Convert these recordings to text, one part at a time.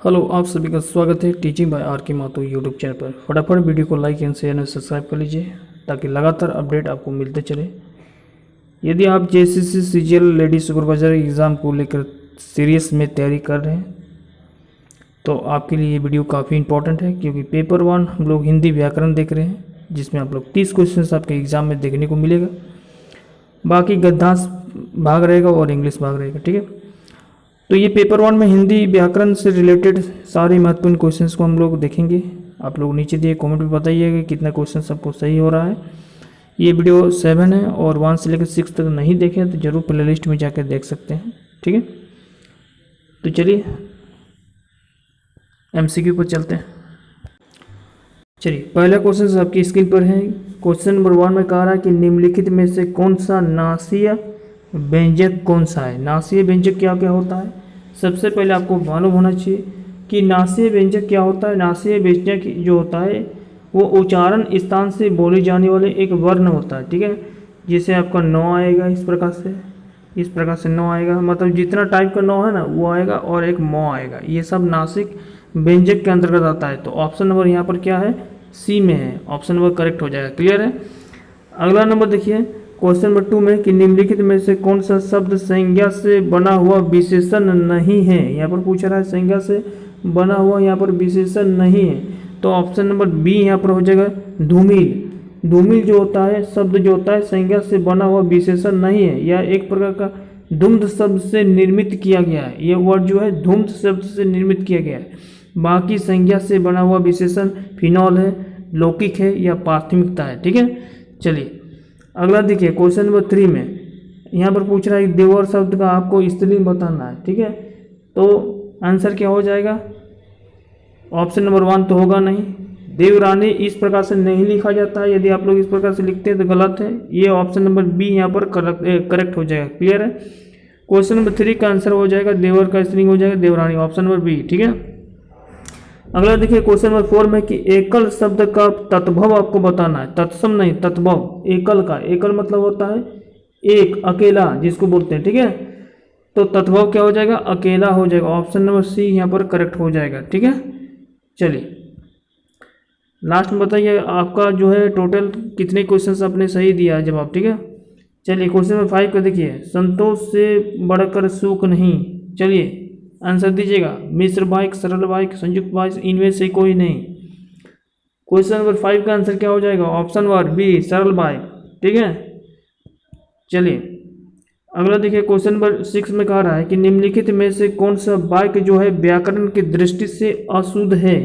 Hello, आप सभी का स्वागत है टीचिंग बाय आर के माथुर यूट्यूब चैनल पर। फटाफट वीडियो को like and share and subscribe कर लीजिए ताकि लगातार अपडेट आपको मिलते चले। यदि आप JCC CGL lady supervisor exam को लेकर सीरियस में तैयारी कर रहे हैं तो आपके लिए ये वीडियो काफ़ी इंपॉर्टेंट है, क्योंकि पेपर 1 हम लोग हिंदी व्याकरण देख रहे हैं, जिसमें आप लोग 30 क्वेश्चन आपके एग्ज़ाम में देखने को मिलेगा। बाकी गद्यांश भाग रहेगा और इंग्लिश भाग रहेगा। ठीक है, तो ये पेपर 1 में हिंदी व्याकरण से रिलेटेड सारे महत्वपूर्ण क्वेश्चंस को हम लोग देखेंगे। आप लोग नीचे दिए कमेंट में बताइएगा कि कितना क्वेश्चन सबको सही हो रहा है। ये वीडियो 7 है और 1 से लेकर 6 तक नहीं देखें तो जरूर प्लेलिस्ट में जाकर देख सकते हैं। ठीक है, तो चलिए एमसीक्यू पर चलते हैं। चलिए, पहला क्वेश्चन आपकी स्क्रीन पर है। क्वेश्चन नंबर 1 में कह रहा है कि निम्नलिखित में से कौन सा नासीय व्यंजक कौन सा है। नासीय व्यंजक क्या क्या होता है, सबसे पहले आपको मालूम होना चाहिए कि नासीय व्यंजक क्या होता है। नासीय व्यंजक जो होता है वो उच्चारण स्थान से बोले जाने वाले एक वर्ण होता है। ठीक है, जैसे आपका नौ आएगा, इस प्रकार से नौ आएगा, मतलब जितना टाइप का नौ है ना वो आएगा, और एक मौ आएगा। ये सब नासिक व्यंजक के अंतर्गत आता है। तो ऑप्शन नंबर यहाँ पर क्या है, सी में है। ऑप्शन नंबर करेक्ट हो जाएगा। क्लियर है। अगला नंबर देखिए क्वेश्चन नंबर 2 में कि निम्नलिखित में से कौन सा शब्द संज्ञा से बना हुआ विशेषण नहीं है। यहाँ पर पूछ रहा है संज्ञा से बना हुआ यहाँ पर विशेषण नहीं है, तो ऑप्शन नंबर बी यहाँ पर हो जाएगा धूमिल। धूमिल जो होता है शब्द जो होता है संज्ञा से बना हुआ विशेषण नहीं है, यह एक प्रकार का धुम्ध शब्द से निर्मित किया गया है। यह वर्ड जो है धुम्ध शब्द से निर्मित किया गया है। बाकी संज्ञा से बना हुआ विशेषण फिनॉल है, लौकिक है या प्राथमिकता है। ठीक है, चलिए अगला देखिए क्वेश्चन नंबर 3 में यहाँ पर पूछ रहा है देवर शब्द का आपको स्त्रीलिंग बताना है। ठीक है, तो आंसर क्या हो जाएगा, ऑप्शन नंबर 1 तो होगा नहीं। देवरानी इस प्रकार से नहीं लिखा जाता है, यदि आप लोग इस प्रकार से लिखते हैं तो गलत है। ये ऑप्शन नंबर बी यहाँ पर करेक्ट हो जाएगा। क्लियर है। क्वेश्चन नंबर 3 का आंसर हो जाएगा देवर का स्त्रीलिंग हो जाएगा देवरानी, ऑप्शन नंबर बी। ठीक है, अगला देखिए क्वेश्चन नंबर 4 में कि एकल शब्द का तत्भव आपको बताना है, तत्सम नहीं तत्भव। एकल का, एकल मतलब होता है एक, अकेला जिसको बोलते हैं। ठीक है, तो तत्भव क्या हो जाएगा, अकेला हो जाएगा। ऑप्शन नंबर सी यहाँ पर करेक्ट हो जाएगा। ठीक है, चलिए लास्ट में बताइए आपका जो है टोटल कितने क्वेश्चन आपने सही दिया है जवाब। ठीक है, चलिए क्वेश्चन नंबर 5 का देखिए संतोष से बढ़कर सुख नहीं। चलिए आंसर दीजिएगा, मिश्र वाक्य, सरल वाक्य, संयुक्त वाक्य, इनमें से कोई नहीं। क्वेश्चन नंबर 5 का आंसर क्या हो जाएगा, ऑप्शन नंबर बी, सरल वाक्य। ठीक है, चलिए अगला देखिए क्वेश्चन नंबर 6 में कह रहा है कि निम्नलिखित में से कौन सा वाक्य जो है व्याकरण की दृष्टि से अशुद्ध है।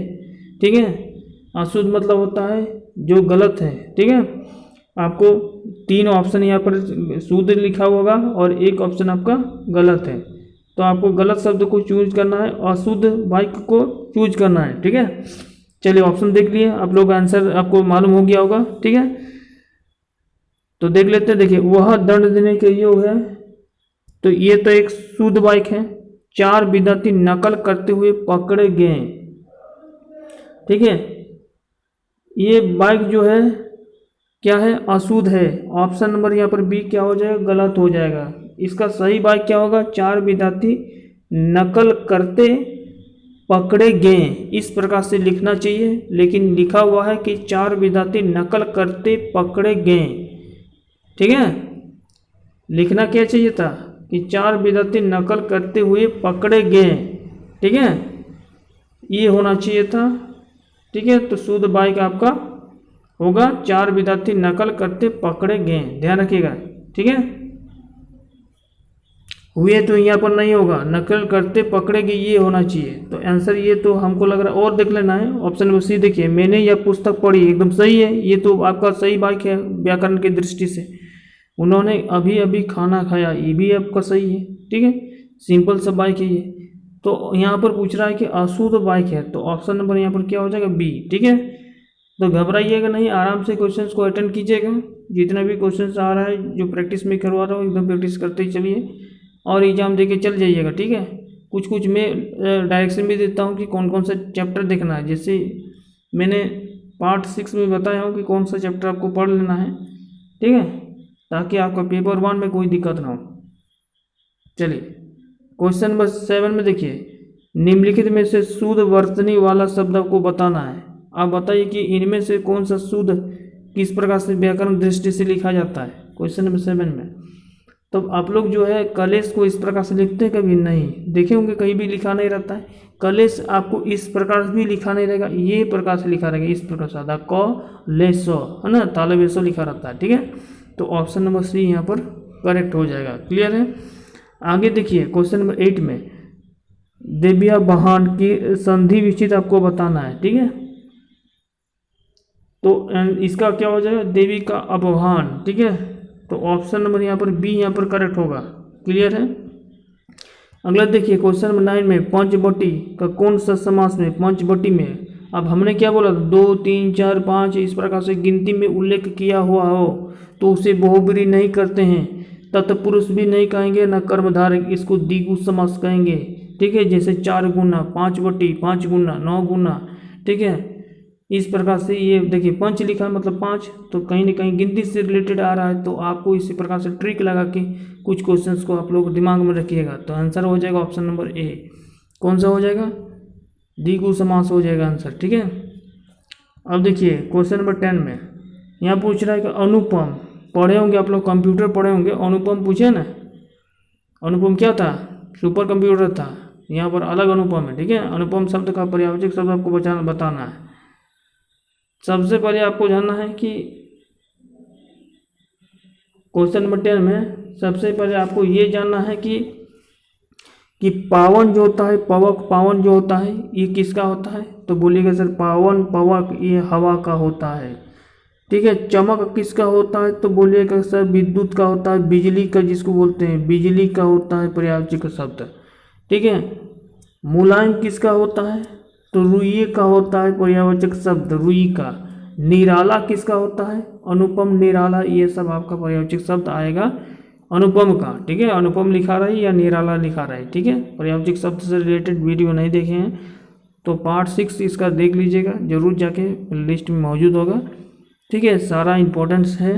ठीक है, अशुद्ध मतलब होता है जो गलत है। ठीक है, आपको 3 ऑप्शन यहाँ पर शुद्ध लिखा होगा और एक ऑप्शन आपका गलत है, तो आपको गलत शब्द को चूज करना है, अशुद्ध वाक्य को चूज करना है। ठीक है, चलिए ऑप्शन देख लिए आप लोग, आंसर आपको मालूम हो गया होगा। ठीक है, तो देख लेते हैं। देखिए वह दंड देने के योग्य है, तो ये तो एक शुद्ध वाक्य है। 4 विद्यार्थी नकल करते हुए पकड़े गए। ठीक है, ये वाक्य जो है क्या है, अशुद्ध है। ऑप्शन नंबर यहाँ पर बी क्या हो जाएगा, गलत हो जाएगा। इसका सही वाक्य क्या होगा, 4 विद्यार्थी नकल करते पकड़े गए, इस प्रकार से लिखना चाहिए, लेकिन लिखा हुआ है कि 4 विद्यार्थी नकल करते पकड़े गए। ठीक है, लिखना क्या चाहिए था कि 4 विद्यार्थी नकल करते हुए पकड़े गए। ठीक है, ये होना चाहिए था। ठीक है, तो शुद्ध वाक्य आपका होगा 4 विद्यार्थी नकल करते पकड़े गए, ध्यान रखिएगा। ठीक है, हुए तो यहाँ पर नहीं होगा, नकल करते पकड़े गए ये होना चाहिए। तो आंसर ये तो हमको लग रहा है, और देख लेना है। ऑप्शन नंबर सी देखिए, मैंने यह पुस्तक पढ़ी, एकदम सही है। ये तो आपका सही वाक्य है व्याकरण की दृष्टि से। उन्होंने अभी अभी खाना खाया, ये भी आपका सही है। ठीक है, सिंपल सा वाक्य है ये। तो यहाँ पर पूछ रहा है कि अशुद्ध वाक्य है, तो ऑप्शन नंबर यहाँ पर क्या हो जाएगा, बी। ठीक है, तो घबराइएगा नहीं, आराम से क्वेश्चंस को अटेंड कीजिएगा। जितना भी क्वेश्चंस आ रहा है जो प्रैक्टिस में करवा रहा हूँ एकदम प्रैक्टिस करते ही चलिए और एग्जाम देके चल जाइएगा। ठीक है, कुछ कुछ मैं डायरेक्शन भी देता हूँ कि कौन कौन सा चैप्टर देखना है। जैसे मैंने पार्ट 6 में बताया हूँ कि कौन सा चैप्टर आपको पढ़ लेना है। ठीक है, ताकि आपका पेपर 1 में कोई दिक्कत ना हो। चलिए क्वेश्चन नंबर 7 में देखिए, निम्नलिखित में से शुद्ध वर्तनी वाला शब्द आपको बताना है। आप बताइए कि इनमें से कौन सा शुद्ध किस प्रकार से व्याकरण दृष्टि से लिखा जाता है। क्वेश्चन नंबर 7 में तो आप लोग जो है कलेश को इस प्रकार से लिखते हैं, कभी नहीं देखे होंगे, कहीं भी लिखा नहीं रहता है। कलेश आपको इस प्रकार से भी लिखा नहीं रहेगा, ये प्रकार से लिखा रहेगा, इस प्रकार से आधा क लेसो है ना, तालवेसो लिखा रहता है। ठीक है, तो ऑप्शन नंबर सी यहाँ पर करेक्ट हो जाएगा। क्लियर है। आगे देखिए क्वेश्चन नंबर 8 में देविया बहान की संधि विच्छेद आपको बताना है। ठीक है, तो इसका क्या हो जाएगा, देवी का अपवाहन। ठीक है, तो ऑप्शन नंबर यहाँ पर बी यहाँ पर करेक्ट होगा। क्लियर है। अगला देखिए क्वेश्चन नंबर 9 में पंचवटी का कौन सा समास में, पंचवटी में अब हमने क्या बोला 2 3 4 5 इस प्रकार से गिनती में उल्लेख किया हुआ हो तो उसे बहुब्री नहीं करते हैं, तत्पुरुष भी नहीं कहेंगे, न कर्मधारक, इसको द्विगु समास कहेंगे। ठीक है, जैसे 4 गुना, 5 बटी, 5 गुना, 9 गुना। ठीक है, इस प्रकार से ये देखिए पंच लिखा है मतलब 5, तो कहीं ना कहीं गिनती से रिलेटेड आ रहा है, तो आपको इसी प्रकार से ट्रिक लगा के कुछ क्वेश्चंस को आप लोग दिमाग में रखिएगा। तो आंसर हो जाएगा ऑप्शन नंबर ए। कौन सा हो जाएगा, द्विगु समास हो जाएगा आंसर। ठीक है, अब देखिए क्वेश्चन नंबर 10 में यहाँ पूछ रहा है कि अनुपम, पढ़े होंगे आप लोग, कंप्यूटर पढ़े होंगे, अनुपम पूछे ना, अनुपम क्या था, सुपर कंप्यूटर था। यहाँ पर अलग अनुपम है। ठीक है, अनुपम शब्द का पर्यायवाची शब्द आपको बताना है। सबसे पहले आपको जानना है कि क्वेश्चन नंबर 10 में सबसे पहले आपको ये जानना है कि पावन जो होता है, पवक पावन जो होता है ये किसका होता है, तो बोलिएगा सर पावन पवक ये हवा का होता है। ठीक है, चमक किसका होता है, तो बोलिएगा सर विद्युत का होता है, बिजली का जिसको बोलते हैं बिजली का होता है पर्यायवाची का शब्द। ठीक है, मुलायम किसका होता है, तो रुई का होता है पर्यायवाचक शब्द, रुई का। निराला किसका होता है, अनुपम, निराला, ये सब आपका पर्यायवाचक शब्द आएगा अनुपम का। ठीक है, अनुपम लिखा रहा है या निराला लिखा रहा है। ठीक है, पर्यायवाचक शब्द से रिलेटेड वीडियो नहीं देखे हैं तो पार्ट 6 इसका देख लीजिएगा, जरूर जाके लिस्ट में मौजूद होगा। ठीक है, सारा इंपॉर्टेंस है,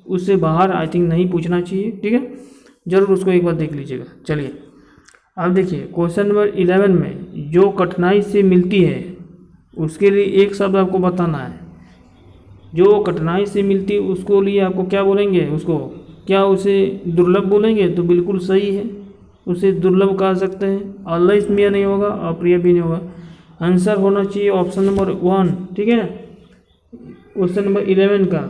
उससे बाहर आई थिंक नहीं पूछना चाहिए। ठीक है, जरूर उसको एक बार देख लीजिएगा। चलिए अब देखिए क्वेश्चन नंबर 11 में जो कठिनाई से मिलती है उसके लिए एक शब्द आपको बताना है। जो कठिनाई से मिलती है उसको लिए आपको क्या बोलेंगे, उसको क्या उसे दुर्लभ बोलेंगे, तो बिल्कुल सही है, उसे दुर्लभ कह सकते हैं। अल्लाह नहीं होगा, अप्रिय भी नहीं होगा। आंसर होना चाहिए ऑप्शन नंबर 1। ठीक है, क्वेश्चन नंबर 11 का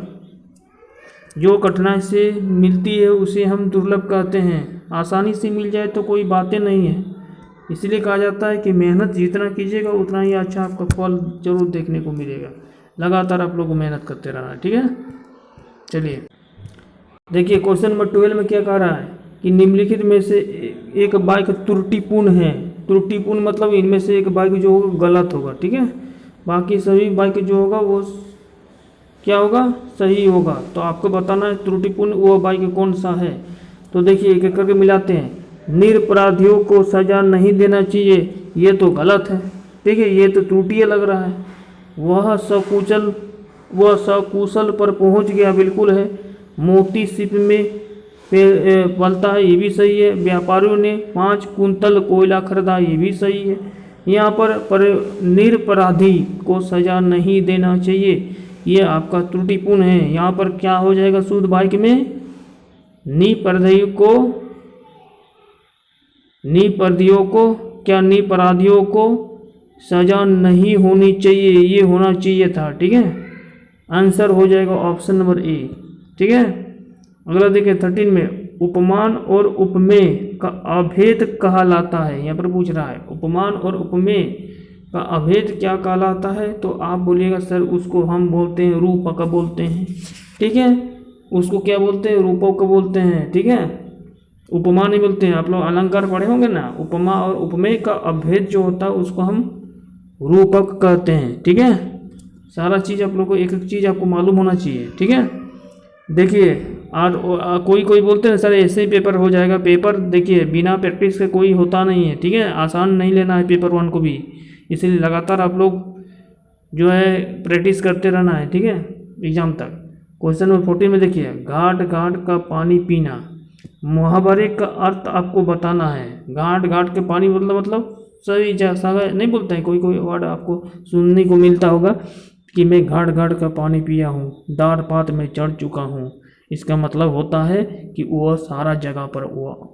जो कठिनाई से मिलती है उसे हम दुर्लभ कहते हैं। आसानी से मिल जाए तो कोई बातें नहीं है, इसलिए कहा जाता है कि मेहनत जितना कीजिएगा उतना ही अच्छा आपका फल जरूर देखने को मिलेगा। लगातार आप लोग को मेहनत करते रहना। ठीक है, चलिए देखिए क्वेश्चन नंबर 12 में क्या कह रहा है कि निम्नलिखित में से एक वाक्य त्रुटिपूर्ण है। त्रुटिपूर्ण मतलब इनमें से एक वाक्य जो होगा गलत होगा। ठीक है, बाकी सभी वाक्य जो होगा वो क्या होगा, सही होगा। तो आपको बताना है त्रुटिपूर्ण वो वाक्य कौन सा है। तो देखिए एक एक करके मिलाते हैं। निरपराधियों को सजा नहीं देना चाहिए, ये तो गलत है। ठीक है, ये तो त्रुटि लग रहा है। वह सकुशल पर पहुंच गया, बिल्कुल है। मोती सिप में पलता है, ये भी सही है। व्यापारियों ने 5 कुंतल कोयला खरीदा, ये भी सही है। यहाँ पर निरपराधी को सजा नहीं देना चाहिए, ये आपका त्रुटिपूर्ण है। यहाँ पर क्या हो जाएगा शुद्ध वाक्य में, निपराधियों को सजा नहीं होनी चाहिए, ये होना चाहिए था। ठीक है, आंसर हो जाएगा ऑप्शन नंबर ए। ठीक है, अगला देखिए 13 में उपमान और उपमेय का अभेद कहलाता है। यहाँ पर पूछ रहा है उपमान और उपमेय का अभेद क्या कहलाता है, तो आप बोलिएगा सर उसको हम बोलते हैं रूपक बोलते हैं। ठीक है, उसको क्या बोलते हैं, रूपक बोलते हैं। ठीक है, उपमा नहीं बोलते हैं। आप लोग अलंकार पढ़े होंगे ना, उपमा और उपमेय का अभेद जो होता है उसको हम रूपक कहते हैं। ठीक है, सारा चीज़ आप लोग को एक एक चीज़ आपको मालूम होना चाहिए। ठीक है, देखिए आज कोई बोलते हैं सर ऐसे ही पेपर हो जाएगा। पेपर देखिए बिना प्रैक्टिस के कोई होता नहीं है। ठीक है, आसान नहीं लेना है पेपर 1 को भी, इसलिए लगातार आप लोग जो है प्रैक्टिस करते रहना है। ठीक है, एग्जाम तक। क्वेश्चन नंबर 14 में देखिए घाट घाट का पानी पीना, मुहावरे का अर्थ आपको बताना है। घाट घाट के पानी मतलब सभी जगह नहीं बोलते हैं, कोई कोई वर्ड आपको सुनने को मिलता होगा कि मैं घाट घाट का पानी पिया हूँ, दार पात में चढ़ चुका हूँ। इसका मतलब होता है कि वह सारा जगह पर वह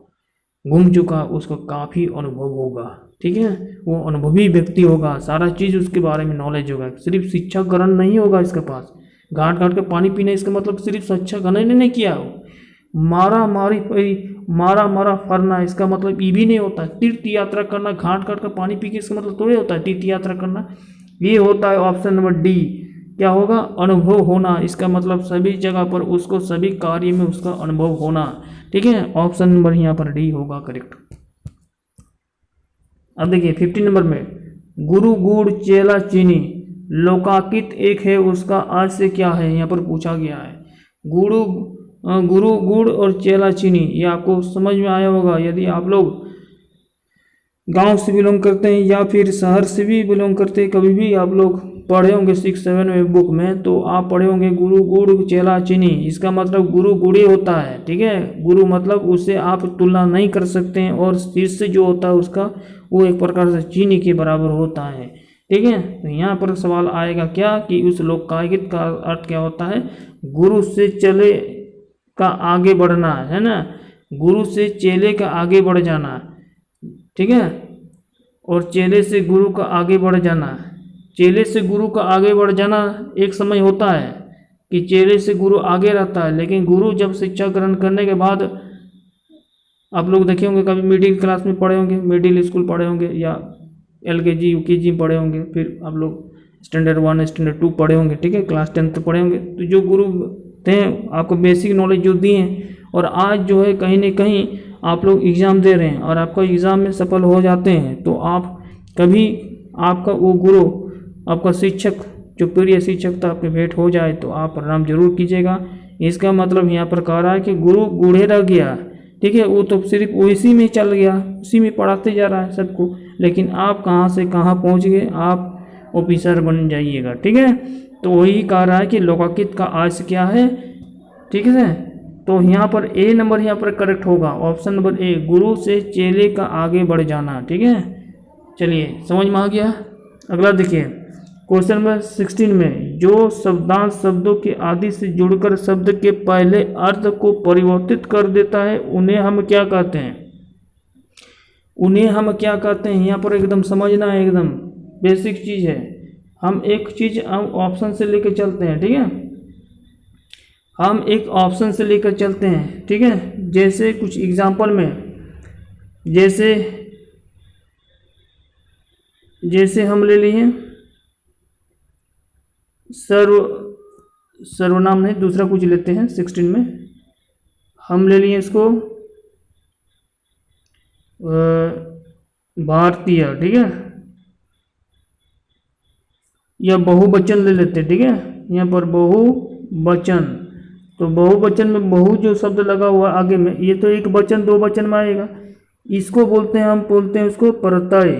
घूम चुका, उसको काफ़ी अनुभव होगा, ठीक है, वो अनुभवी व्यक्ति होगा, सारा चीज़ उसके बारे में नॉलेज होगा। सिर्फ शिक्षा ग्रहण नहीं होगा इसके पास, घाट घाट का पानी पीने इसका मतलब सिर्फ शिक्षा ग्रहण नहीं किया हो, मारा मारा फरना इसका मतलब ये भी नहीं होता। तीर्थ यात्रा करना घाट घाट का पानी पी के इसका मतलब थोड़ी होता है तीर्थ यात्रा करना। ये होता है ऑप्शन नंबर डी, क्या होगा, अनुभव होना। इसका मतलब सभी जगह पर उसको, सभी कार्य में उसका अनुभव होना, ठीक है। ऑप्शन नंबर यहाँ पर डी होगा करेक्ट। अब देखिए 15 नंबर में, गुरु गुड़ चेला चीनी लोकाकित एक है, उसका आज से क्या है, यहाँ पर पूछा गया है। गुरु गुड़ और चेला चीनी, ये आपको समझ में आया होगा यदि आप लोग गांव से बिलोंग करते हैं या फिर शहर से भी बिलोंग करते हैं। कभी भी आप लोग पढ़े होंगे 6-7 में बुक में, तो आप पढ़े होंगे गुरु गुड़ चेला चीनी। इसका मतलब गुरु गुड़ी होता है, ठीक है। गुरु मतलब उससे आप तुलना नहीं कर सकते हैं, और शिष्य जो होता है उसका वो एक प्रकार से चीनी के बराबर होता है, ठीक है। तो यहाँ पर सवाल आएगा क्या कि उस लोकायत का अर्थ क्या होता है, गुरु से चले का आगे बढ़ना है ना, गुरु से चेले का आगे बढ़ जाना, ठीक है, और चेले से गुरु का आगे बढ़ जाना। चेले से गुरु का आगे बढ़ जाना एक समय होता है कि चेले से गुरु आगे रहता है, लेकिन गुरु जब शिक्षा ग्रहण करने के बाद, आप लोग देखे होंगे कभी मिडिल क्लास में पढ़े होंगे, मिडिल स्कूल पढ़े होंगे या LKG UKG पढ़े होंगे, फिर आप लोग स्टैंडर्ड 1 स्टैंडर्ड 2 पढ़े होंगे, ठीक है, क्लास 10 पढ़े होंगे। तो जो गुरु थे आपको बेसिक नॉलेज जो दिए हैं, और आज जो है कहीं ना कहीं आप लोग एग्ज़ाम दे रहे हैं और आपका एग्ज़ाम में सफल हो जाते हैं, तो आप कभी आपका वो गुरु, आपका शिक्षक जो प्रिय शिक्षक था आपके भेंट हो जाए तो आप प्रणाम जरूर कीजिएगा। इसका मतलब यहाँ पर कह रहा है कि गुरु बूढ़े रह गया, ठीक है, वो तो सिर्फ उसी में चल गया, उसी में पढ़ाते जा रहा है सबको, लेकिन आप कहाँ से कहाँ पहुँच गए, आप ऑफिसर बन जाइएगा, ठीक है। तो वही कह रहा है कि लोकाकित का आज क्या है, ठीक है। तो यहाँ पर ए नंबर यहाँ पर करेक्ट होगा, ऑप्शन नंबर ए, गुरु से चेले का आगे बढ़ जाना, ठीक है। चलिए समझ में आ गया। अगला देखिए क्वेश्चन नंबर 16 में, जो शब्दांश शब्दों के आदि से जुड़कर शब्द के पहले अर्थ को परिवर्तित कर देता है, उन्हें हम क्या कहते हैं, उन्हें हम क्या कहते हैं। यहाँ पर एकदम समझना है, एकदम बेसिक चीज़ है। हम एक चीज़ हम ऑप्शन से लेकर चलते हैं, ठीक है, हम एक ऑप्शन से लेकर चलते हैं, ठीक है। जैसे कुछ एग्जांपल में, जैसे हम ले लिए सर्वनाम नहीं, दूसरा कुछ लेते हैं 16 में, हम ले लिए इसको भारतीय, ठीक है, या बहुवचन ले लेते हैं, ठीक है। यहाँ पर बहुवचन, तो बहुवचन में बहु जो शब्द लगा हुआ आगे में, ये तो एक वचन 2 वचन में आएगा, इसको बोलते हैं, हम बोलते हैं उसको प्रत्यय,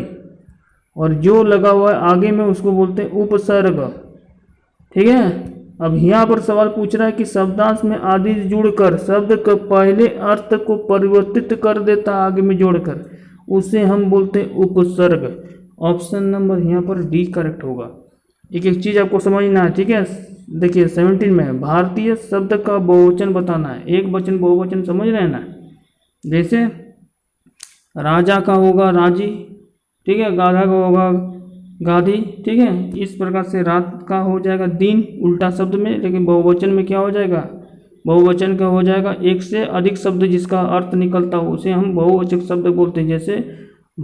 और जो लगा हुआ है आगे में उसको बोलते हैं उपसर्ग, ठीक है। अब यहाँ पर सवाल पूछ रहा है कि शब्दांश में आदि जुड़कर शब्द के पहले अर्थ को परिवर्तित कर देता, आगे में जोड़कर, उसे हम बोलते हैं उपसर्ग। ऑप्शन नंबर यहाँ पर डी करेक्ट होगा। एक एक चीज़ आपको समझना है, ठीक है। देखिए 17 में, भारतीय शब्द का बहुवचन बताना है, एक वचन बहुवचन समझ रहे हैं ना। जैसे राजा का होगा राजी, ठीक है, गाधा का होगा गाधी, ठीक है। इस प्रकार से रात का हो जाएगा दिन, उल्टा शब्द में, लेकिन बहुवचन में क्या हो जाएगा, बहुवचन का हो जाएगा एक से अधिक शब्द जिसका अर्थ निकलता हो, उसे हम बहुवचक शब्द बोलते हैं। जैसे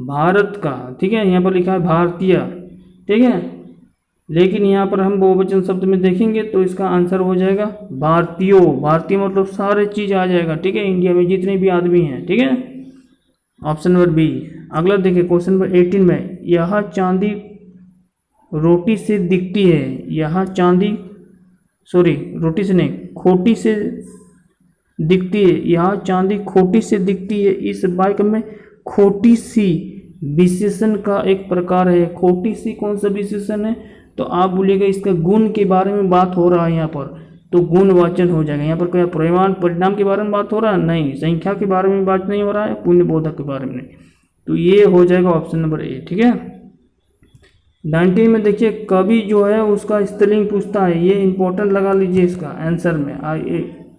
भारत का, ठीक है, यहाँ पर लिखा है भारतीय, ठीक है, लेकिन यहाँ पर हम बहुवचन शब्द में देखेंगे तो इसका आंसर हो जाएगा भारतीयों। भारतीय मतलब सारे चीज़ आ जाएगा, ठीक है, इंडिया में जितने भी आदमी हैं, ठीक है। Option number B. अगला देखिए क्वेश्चन नंबर 18 में, यह चांदी रोटी से दिखती है, यह चांदी रोटी से नहीं खोटी से दिखती है, यह चांदी खोटी से दिखती है। इस वाक्य में खोटी सी विशेषण का एक प्रकार है। खोटी सी कौन सा विशेषण है, तो आप बोलिएगा इसका गुण के बारे में बात हो रहा है यहाँ पर, तो गुणवाचन हो जाएगा। यहाँ पर क्या परिमाण परिणाम के बारे में बात हो रहा है, नहीं, संख्या के बारे में बात नहीं हो रहा है, पुण्य बोधक के बारे में नहीं। तो ये हो जाएगा ऑप्शन नंबर ए। ठीक है। 19 में देखिए कवि जो है उसका स्त्रीलिंग पूछता है, ये इंपॉर्टेंट लगा लीजिए इसका आंसर में,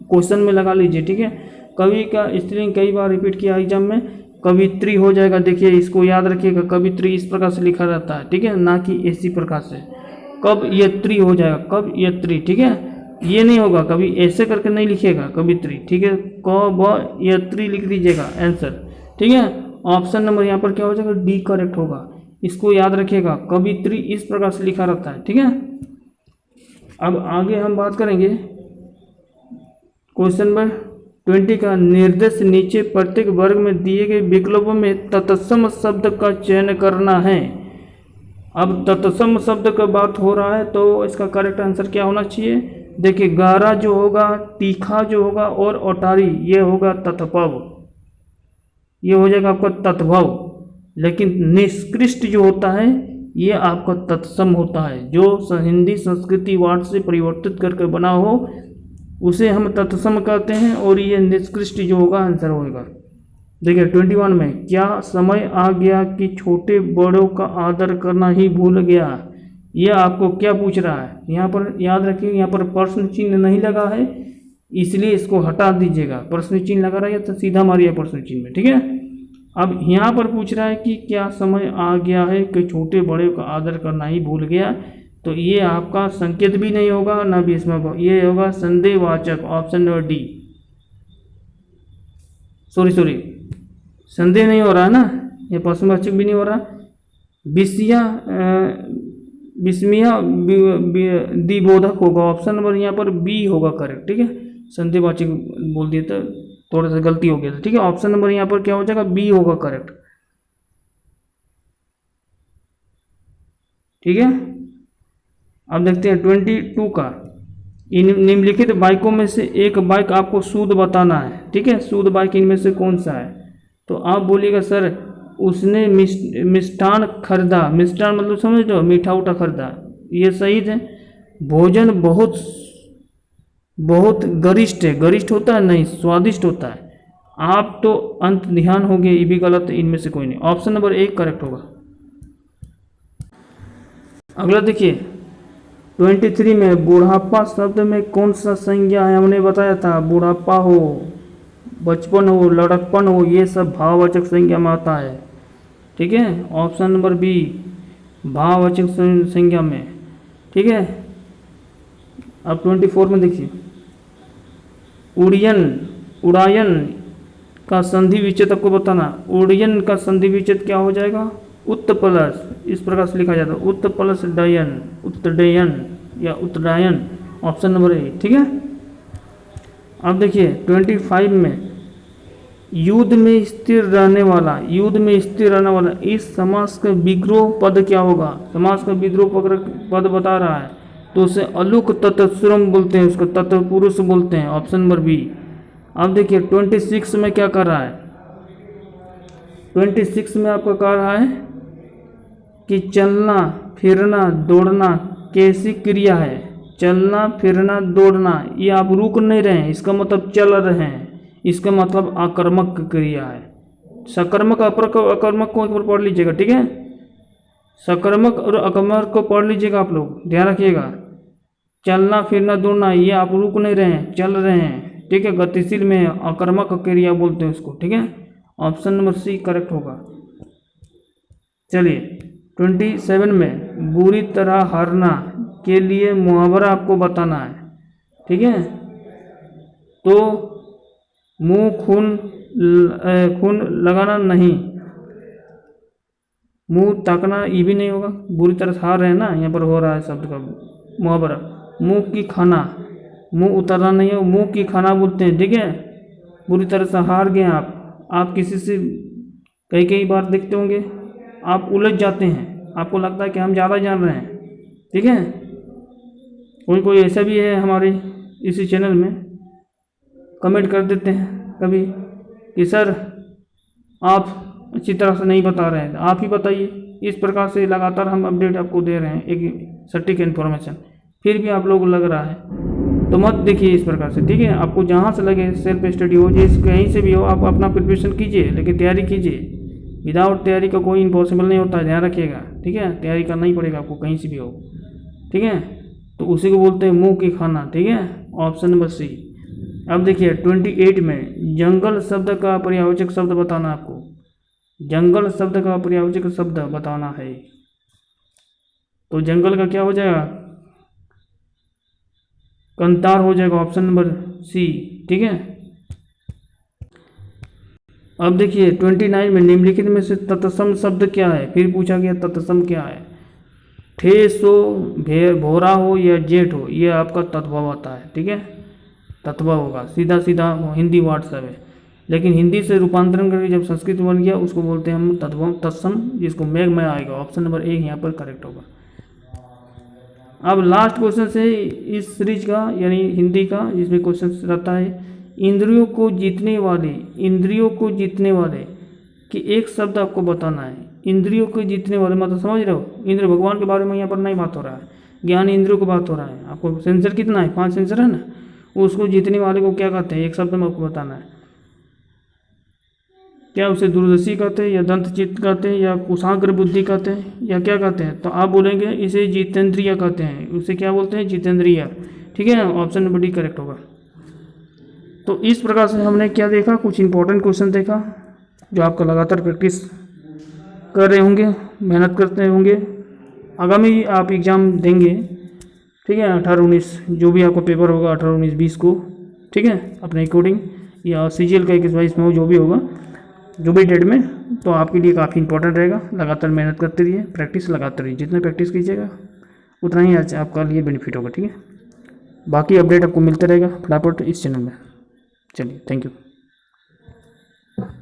क्वेश्चन में लगा लीजिए। ठीक है। कवि का स्त्रीलिंग कई बार रिपीट किया एग्जाम में, कवित्री हो जाएगा। देखिए इसको याद रखिएगा, कवित्री इस प्रकार से लिखा रहता है। ठीक है, ना कि ऐसी प्रकार से। कब यत्री हो जाएगा, कब यत्री। ठीक है, ये नहीं होगा, कभी ऐसे करके नहीं लिखिएगा कवित्री। ठीक है, क यत्री लिख दीजिएगा आंसर। ठीक है, ऑप्शन नंबर यहाँ पर क्या हो जाएगा, डी करेक्ट होगा। इसको याद रखिएगा, कवित्री इस प्रकार से लिखा रहता है। ठीक है, अब आगे हम बात करेंगे क्वेश्चन नंबर 20 का। निर्देश नीचे प्रत्येक वर्ग में दिए गए विकल्पों में तत्सम शब्द का चयन करना है। अब तत्सम शब्द का बात हो रहा है तो इसका करेक्ट आंसर क्या होना चाहिए। देखिए गारा जो होगा, तीखा जो होगा और ओटारी, ये होगा तत्भव, ये हो जाएगा आपका तत्भव। लेकिन निष्कृष्ट जो होता है ये आपका तत्सम होता है, जो हिंदी संस्कृति वार्ड से परिवर्तित करके बना हो उसे हम तत्सम कहते हैं, और ये निष्कृष्ट जो होगा आंसर होगा। देखिए 21 में, क्या समय आ गया कि छोटे बड़ों का आदर करना ही भूल गया। ये आपको क्या पूछ रहा है, यहाँ पर याद रखिए, यहाँ पर प्रश्न चिन्ह नहीं लगा है इसलिए इसको हटा दीजिएगा। प्रश्न चिन्ह लगा रहा है तो सीधा मारिए प्रश्न चिन्ह में। ठीक है, अब यहाँ पर पूछ रहा है कि क्या समय आ गया है कि छोटे बड़े का आदर करना ही भूल गया, तो ये आपका संकेत भी नहीं होगा ना भी इसमें, ये होगा संदेहवाचक, ऑप्शन नंबर डी। सॉरी संदेह नहीं हो रहा है ना, ये प्रश्नवाचक भी नहीं हो रहा। विस्मया दिबोधक होगा, ऑप्शन नंबर यहाँ पर बी होगा करेक्ट। ठीक है, संदेहवाचक बोल दिया तो थोड़ा सा गलती हो गया था। ठीक है, ऑप्शन नंबर यहाँ पर क्या हो जाएगा, बी होगा करेक्ट। ठीक है, अब देखते हैं 22 का। इन निम्नलिखित बाइकों में से एक बाइक आपको शुद्ध बताना है। ठीक है, शुद्ध बाइक इनमें से कौन सा है, तो आप बोलिएगा सर उसने मिष्ठान खरीदा, मिष्ठान मतलब समझ लो मीठा उठा खरीदा, ये सही है। भोजन बहुत गरिष्ठ है, गरिष्ठ होता है नहीं, स्वादिष्ट होता है। आप तो अंत ध्यान हो गए, ये भी गलत है, इनमें से कोई नहीं। ऑप्शन नंबर 1 करेक्ट होगा। अगला देखिए 23 में, बुढ़ापा शब्द में कौन सा संज्ञा है, हमने बताया था बुढ़ापा हो, बचपन हो, लड़कपन हो, ये सब भाववाचक संज्ञा में आता है। ठीक है, ऑप्शन नंबर बी भाववाचक संज्ञा में। ठीक है, अब 24 में देखिए, उड़ायन का संधि विच्छेद आपको बताना। उड़यन का संधि विच्छेद क्या हो जाएगा, उत्प्लस, इस प्रकार से लिखा जाता है उत्प्लस डयन, उत्तडयन या उत्तरायण, ऑप्शन नंबर ए। ठीक है, अब देखिए 25 में, युद्ध में स्थिर रहने वाला, युद्ध में स्थिर रहने वाला, इस समास का विग्रोह पद क्या होगा। समास का विग्रोह पद बता रहा है तो उसे अलुक तत्सुरम बोलते हैं, उसको तत्पुरुष बोलते हैं, ऑप्शन नंबर बी। अब देखिए 26 में क्या कर रहा है, 26 में आपका कह रहा है कि चलना फिरना दौड़ना कैसी क्रिया है। चलना फिरना दौड़ना, ये आप रुक नहीं रहे हैं, इसका मतलब चल रहे हैं, इसका मतलब आकर्मक क्रिया है। सकर्मक अकर्मक को एक बार पढ़ लीजिएगा। ठीक है, सकर्मक और अकर्मक को पढ़ लीजिएगा, आप लोग ध्यान रखिएगा। चलना फिरना दौड़ना, ये आप रुक नहीं रहे हैं, चल रहे हैं। ठीक है, गतिशील में आकर्मक क्रिया बोलते हैं उसको। ठीक है, ऑप्शन नंबर सी करेक्ट होगा। चलिए 27 में, बुरी तरह हारना के लिए मुहावरा आपको बताना है। ठीक है, तो मुंह खून लगाना नहीं, मुंह ताकना ये भी नहीं होगा, बुरी तरह से हार रहे हैं ना, यहाँ पर हो रहा है शब्द का मुहावरा। मुंह की खाना, मुंह उतरना नहीं हो, मुंह की खाना बोलते हैं। ठीक है, बुरी तरह से हार गए आप किसी से कई बार देखते होंगे आप उलझ जाते हैं, आपको लगता है कि हम ज़्यादा जान रहे हैं। ठीक है, कोई ऐसा भी है हमारे इसी चैनल में, कमेंट कर देते हैं कभी कि सर आप अच्छी तरह से नहीं बता रहे हैं, आप ही बताइए। इस प्रकार से लगातार हम अपडेट आपको दे रहे हैं, एक सटीक इन्फॉर्मेशन, फिर भी आप लोग लग रहा है तो मत देखिए इस प्रकार से। ठीक है, आपको जहाँ से लगे सेल्फ स्टडी हो, जिस कहीं से भी हो, आप अपना प्रिपरेशन कीजिए, लेकिन तैयारी कीजिए। विदाउट तैयारी का कोई इम्पॉसिबल नहीं होता है, ध्यान रखिएगा, ठीक है। तैयारी करना ही पड़ेगा आपको कहीं से भी हो, ठीक है। तो उसी को बोलते हैं मुंह की खाना, ठीक है। Option number C. अब देखिए 28 में जंगल शब्द का पर्यायवाचक शब्द बताना है आपको। जंगल शब्द का पर्यायवाचक शब्द बताना है। तो जंगल का क्या हो जाएगा, कंतार हो जाएगा, ऑप्शन नंबर सी, ठीक है। अब देखिए 29 में निम्नलिखित में से तत्सम शब्द क्या है, फिर पूछा गया तत्सम क्या है। ठेस हो, भोरा हो या जेठ हो, ये आपका तत्भव होता है, ठीक है। तत्भव होगा, सीधा सीधा हिंदी वर्ड सब है, लेकिन हिंदी से रूपांतरण करके जब संस्कृत बन गया उसको बोलते हैं हम तत्भव तत्सम, जिसको मेघ में आएगा। ऑप्शन नंबर ए यहाँ पर करेक्ट होगा। अब लास्ट क्वेश्चन से इस सीरीज का यानी हिंदी का, जिसमें क्वेश्चन रहता है इंद्रियों को जीतने वाले कि एक शब्द आपको बताना है। इंद्रियों को जीतने वाले मतलब समझ रहे हो, इंद्र भगवान के बारे में यहाँ पर नहीं बात हो रहा है, ज्ञान इंद्रियों की बात हो रहा है। आपको सेंसर कितना है, 5 सेंसर है ना, उसको जीतने वाले को क्या कहते हैं, एक शब्द में आपको बताना है। क्या उसे दूरदर्शी कहते हैं या दंतचित्त कहते हैं या कुशाग्र बुद्धि कहते हैं या क्या कहते हैं। तो आप बोलेंगे इसे जितेंद्रिय कहते हैं, उसे क्या बोलते हैं, जितेंद्रिय, ठीक है। ऑप्शन नंबर डी करेक्ट होगा। तो इस प्रकार से हमने क्या देखा, कुछ इंपॉर्टेंट क्वेश्चन देखा जो आपका लगातार प्रैक्टिस कर रहे होंगे, मेहनत करते होंगे। आगामी आप एग्ज़ाम देंगे, ठीक है, 18-19 जो भी आपका पेपर होगा 18-19-20 को, ठीक है, अपने अकॉर्डिंग, या CGL का 21-22 में हो, जो भी होगा, जो भी डेट में, तो आपके लिए काफ़ी इंपॉर्टेंट रहेगा। लगातार मेहनत करते रहिए, प्रैक्टिस लगाते रहिए, जितना प्रैक्टिस कीजिएगा उतना ही आज आपका लिए बेनिफिट होगा, ठीक है। बाकी अपडेट आपको मिलता रहेगा फटाफट इस चैनल में। चलिए, थैंक यू।